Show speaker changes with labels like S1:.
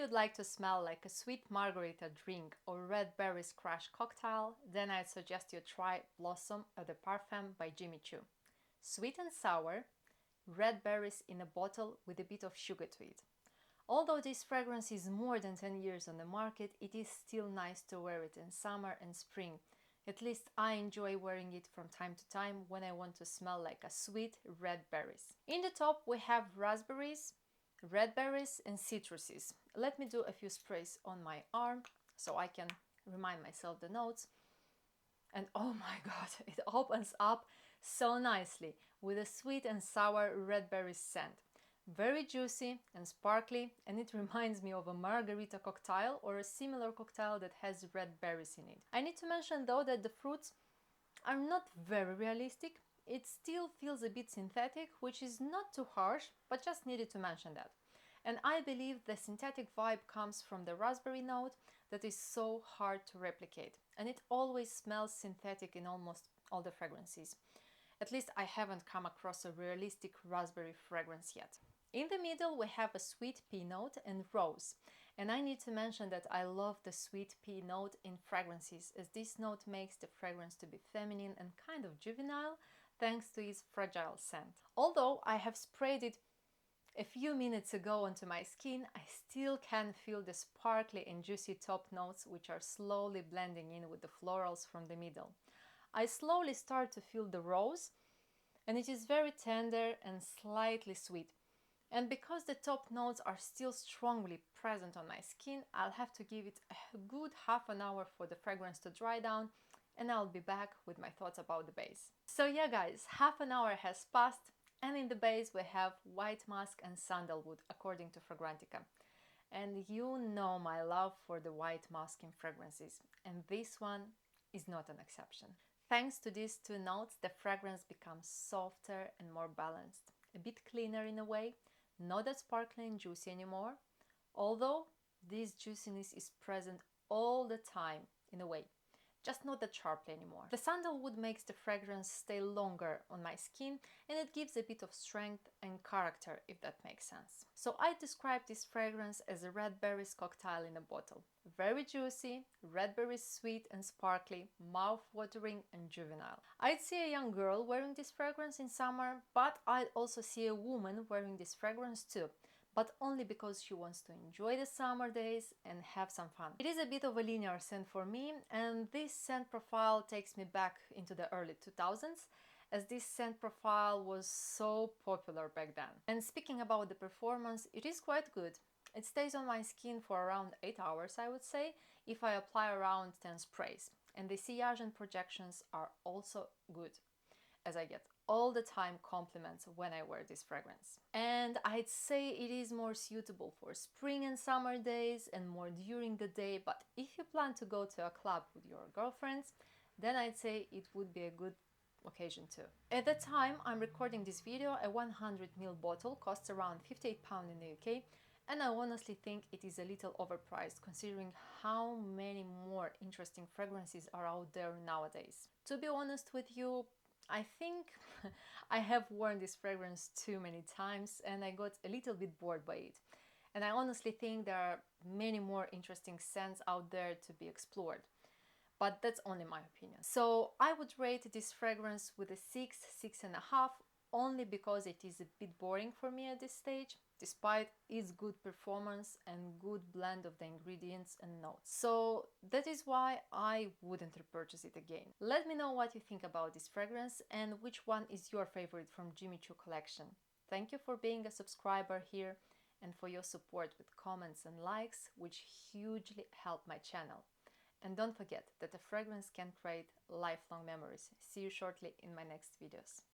S1: you'd like to smell like a sweet margarita drink or red berries crush cocktail, then I'd suggest you try Blossom Eau de Parfum by Jimmy Choo. Sweet and sour, red berries in a bottle with a bit of sugar to it. Although this fragrance is more than 10 years on the market, it is still nice to wear it in summer and spring. At least I enjoy wearing it from time to time when I want to smell like a sweet red berries. In the top we have raspberries, red berries and citruses. Let me do a few sprays on my arm so I can remind myself the notes. And oh my god, it opens up so nicely with a sweet and sour red berry scent. Very juicy and sparkly, and it reminds me of a margarita cocktail or a similar cocktail that has red berries in it. I need to mention though that the fruits are not very realistic. It still feels a bit synthetic, which is not too harsh, but just needed to mention that. And I believe the synthetic vibe comes from the raspberry note that is so hard to replicate. And it always smells synthetic in almost all the fragrances. At least I haven't come across a realistic raspberry fragrance yet. In the middle we have a sweet pea note and rose. And I need to mention that I love the sweet pea note in fragrances, as this note makes the fragrance to be feminine and kind of juvenile thanks to its fragile scent. Although I have sprayed it a few minutes ago onto my skin, I still can feel the sparkly and juicy top notes which are slowly blending in with the florals from the middle. I slowly start to feel the rose, and it is very tender and slightly sweet. And because the top notes are still strongly present on my skin, I'll have to give it a good half an hour for the fragrance to dry down, and I'll be back with my thoughts about the base. So yeah guys, half an hour has passed, and in the base we have white musk and sandalwood according to Fragrantica. And you know my love for the white musk in fragrances, and this one is not an exception. Thanks to these two notes, the fragrance becomes softer and more balanced, a bit cleaner in a way, not that sparkly and juicy anymore, although this juiciness is present all the time in a way, just not that sharply anymore. The sandalwood makes the fragrance stay longer on my skin, and it gives a bit of strength and character, if that makes sense. So I describe this fragrance as a red berries cocktail in a bottle. Very juicy, red berries sweet and sparkly, mouth-watering and juvenile. I'd see a young girl wearing this fragrance in summer, but I'd also see a woman wearing this fragrance too, but only because she wants to enjoy the summer days and have some fun. It is a bit of a linear scent for me, and this scent profile takes me back into the early 2000s, as this scent profile was so popular back then. And speaking about the performance, it is quite good. It stays on my skin for around 8 hours, I would say, if I apply around 10 sprays. And the sillage and projections are also good, as I get all the time compliments when I wear this fragrance. And I'd say it is more suitable for spring and summer days and more during the day, but if you plan to go to a club with your girlfriends, then I'd say it would be a good occasion too. At the time I'm recording this video, a 100ml bottle costs around £58 in the UK, and I honestly think it is a little overpriced considering how many more interesting fragrances are out there nowadays. To be honest with you, I think I have worn this fragrance too many times and I got a little bit bored by it. And I honestly think there are many more interesting scents out there to be explored. But that's only my opinion. So I would rate this fragrance with a 6, 6.5, only because it is a bit boring for me at this stage, despite its good performance and good blend of the ingredients and notes. So that is why I wouldn't repurchase it again. Let me know what you think about this fragrance and which one is your favorite from Jimmy Choo collection. Thank you for being a subscriber here and for your support with comments and likes, which hugely help my channel. And don't forget that a fragrance can create lifelong memories. See you shortly in my next videos.